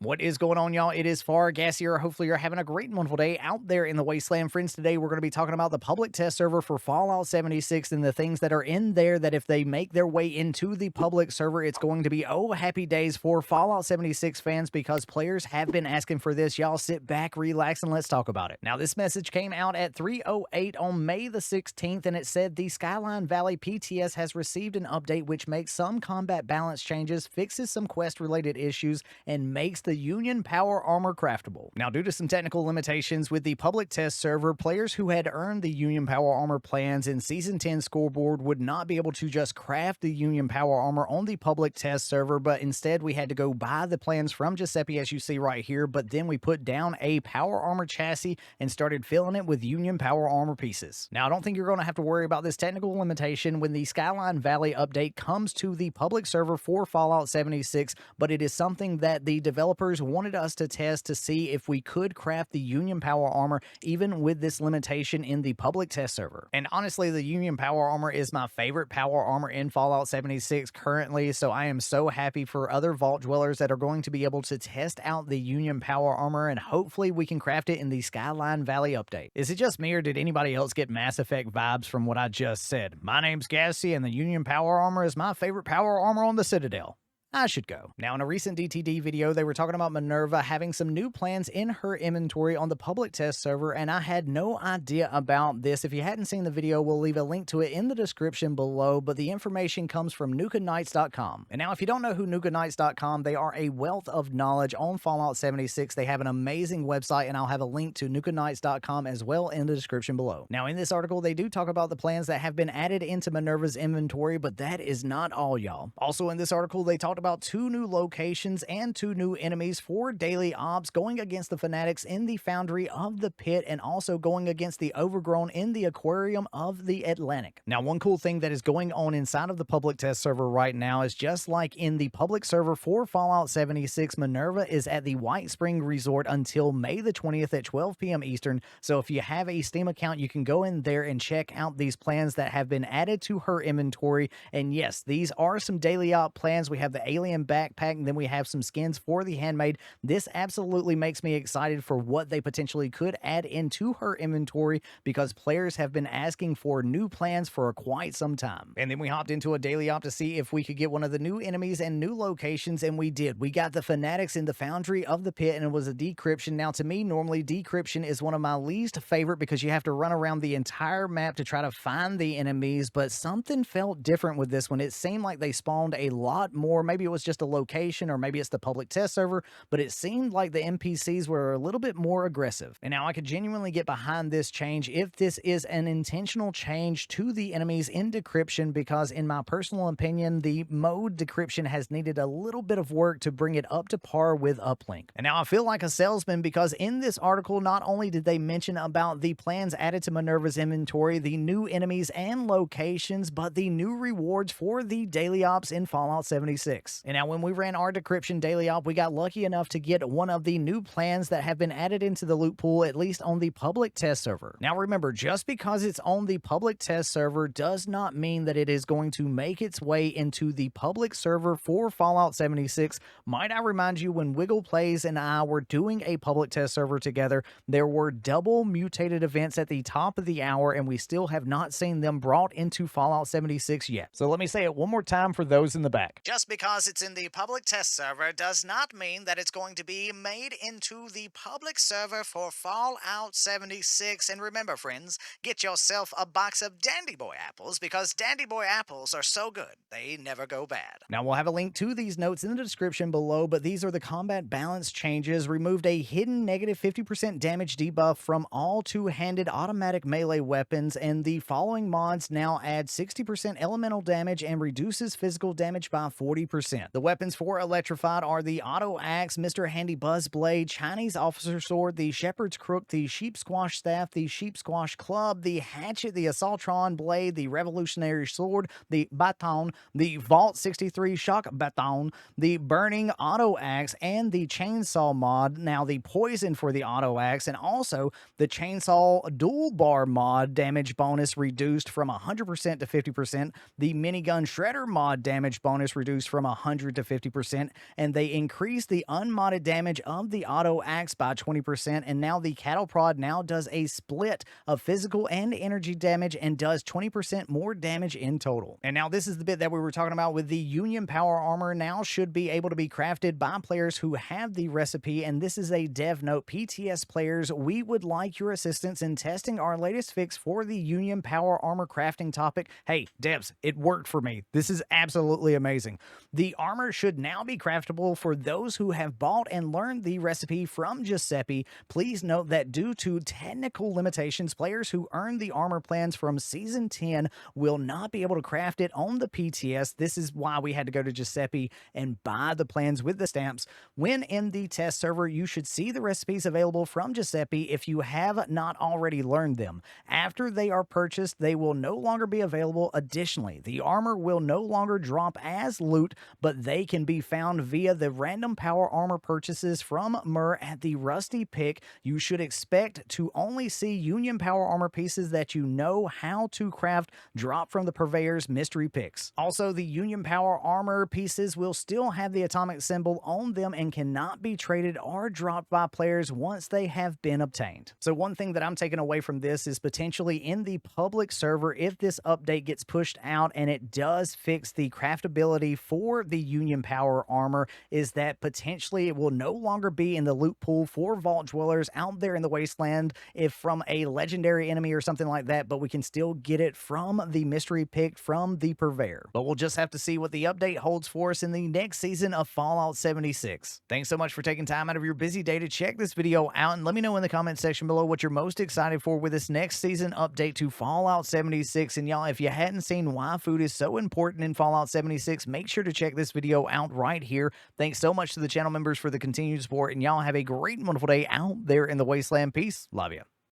What is going on, y'all? It is Fargassier. Hopefully, you're having a great and wonderful day out there in the wasteland. Friends, today we're going to be talking about the public test server for Fallout 76 and the things that are in there that if they make their way into the public server, it's going to be, oh, happy days for Fallout 76 fans because players have been asking for this. Y'all sit back, relax, and let's talk about it. Now, this message came out at 3:08 on May the 16th, and it said the Skyline Valley PTS has received an update which makes some combat balance changes, fixes some quest-related issues, and makes the Union Power Armor craftable. Now, due to some technical limitations with the public test server, players who had earned the Union Power Armor plans in Season 10 scoreboard would not be able to just craft the Union Power Armor on the public test server, but instead we had to go buy the plans from Giuseppe, as you see right here, but then we put down a Power Armor chassis and started filling it with Union Power Armor pieces. Now, I don't think you're going to have to worry about this technical limitation when the Skyline Valley update comes to the public server for Fallout 76, but it is something that the developers wanted us to test to see if we could craft the Union Power Armor even with this limitation in the public test server. And honestly, the Union Power Armor is my favorite power armor in Fallout 76 currently, so I am so happy for other Vault Dwellers that are going to be able to test out the Union Power Armor, and hopefully we can craft it in the Skyline Valley update. Is it just me, or did anybody else get Mass Effect vibes from what I just said? My name's Gassy, and the Union Power Armor is my favorite power armor on the Citadel. I should go. Now, in a recent DTD video, they were talking about Minerva having some new plans in her inventory on the public test server, and I had no idea about this. If you hadn't seen the video, we'll leave a link to it in the description below, but the information comes from nukenights.com. And now, if you don't know who nukenights.com, they are a wealth of knowledge on Fallout 76. They have an amazing website, and I'll have a link to nukenights.com as well in the description below. Now, in this article, they do talk about the plans that have been added into Minerva's inventory, but that is not all, y'all. Also, in this article, they talked about 2 new locations and 2 new enemies for daily ops, going against the fanatics in the Foundry of the Pit and also going against the Overgrown in the Aquarium of the Atlantic. Now, one cool thing that is going on inside of the public test server right now is just like in the public server for Fallout 76, Minerva is at the White Spring Resort until May the 20th at 12 p.m. Eastern. So if you have a Steam account, you can go in there and check out these plans that have been added to her inventory. And yes, these are some daily op plans. We have the alien backpack, and then we have some skins for the handmaid. This absolutely makes me excited for what they potentially could add into her inventory because players have been asking for new plans for quite some time. And then we hopped into a daily op to see if we could get one of the new enemies and new locations, and we did. We got the fanatics in the Foundry of the Pit, and it was a decryption. Now, to me, normally decryption is one of my least favorite because you have to run around the entire map to try to find the enemies, but something felt different with this one. It seemed like they spawned a lot more. Maybe it was just a location, or maybe it's the public test server, but it seemed like the NPCs were a little bit more aggressive. And now I could genuinely get behind this change if this is an intentional change to the enemies in decryption, because in my personal opinion, the mode decryption has needed a little bit of work to bring it up to par with uplink. And now I feel like a salesman because in this article, not only did they mention about the plans added to Minerva's inventory, the new enemies and locations, but the new rewards for the daily ops in Fallout 76. And now when we ran our decryption daily op, we got lucky enough to get one of the new plans that have been added into the loot pool, at least on the public test server. Now remember, just because it's on the public test server does not mean that it is going to make its way into the public server for Fallout 76. Might I remind you, when Wiggle Plays and I were doing a public test server together, there were double mutated events at the top of the hour, and we still have not seen them brought into Fallout 76 yet. So let me say it one more time for those in the back. Just because it's in the public test server does not mean that it's going to be made into the public server for Fallout 76. And remember, friends, get yourself a box of Dandy Boy apples because Dandy Boy apples are so good, they never go bad. Now, we'll have a link to these notes in the description below, but these are the combat balance changes. Removed a hidden negative 50% damage debuff from all two-handed automatic melee weapons, and the following mods now add 60% elemental damage and reduces physical damage by 40%. The weapons for Electrified are the Auto Axe, Mr. Handy Buzz Blade, Chinese Officer Sword, the Shepherd's Crook, the Sheep Squash Staff, the Sheep Squash Club, the Hatchet, the Assaultron Blade, the Revolutionary Sword, the Baton, the Vault 63 Shock Baton, the Burning Auto Axe, and the Chainsaw mod. Now, the Poison for the Auto Axe, and also the Chainsaw Dual Bar mod damage bonus reduced from 100% to 50%, the Minigun Shredder mod damage bonus reduced from 100 to 50%, and they increase the unmodded damage of the auto axe by 20%, and now the cattle prod now does a split of physical and energy damage and does 20% more damage in total. And now this is the bit that we were talking about with the Union Power Armor now should be able to be crafted by players who have the recipe, and this is a dev note. PTS players, we would like your assistance in testing our latest fix for the Union Power Armor crafting topic. Hey, devs, it worked for me. This is absolutely amazing. The armor should now be craftable for those who have bought and learned the recipe from Giuseppe. Please note that due to technical limitations, players who earned the armor plans from Season 10 will not be able to craft it on the PTS. This is why we had to go to Giuseppe and buy the plans with the stamps. When in the test server, you should see the recipes available from Giuseppe if you have not already learned them. After they are purchased, they will no longer be available. Additionally, the armor will no longer drop as loot, but they can be found via the random power armor purchases from Mur at the Rusty Pick. You should expect to only see Union Power Armor pieces that you know how to craft drop from the Purveyor's mystery picks. Also, the Union Power Armor pieces will still have the atomic symbol on them and cannot be traded or dropped by players once they have been obtained. So one thing that I'm taking away from this is potentially in the public server, if this update gets pushed out and it does fix the craftability for the Union Power Armor, is that potentially it will no longer be in the loot pool for vault dwellers out there in the wasteland if from a legendary enemy or something like that, but we can still get it from the mystery pick from the Purveyor. But we'll just have to see what the update holds for us in the next season of Fallout 76. Thanks so much for taking time out of your busy day to check this video out, and let me know in the comment section below what you're most excited for with this next season update to Fallout 76. And y'all, if you hadn't seen why food is so important in Fallout 76, make sure to check this video out right here. Thanks so much to the channel members for the continued support, and y'all have a great and wonderful day out there in the wasteland. Peace. Love you.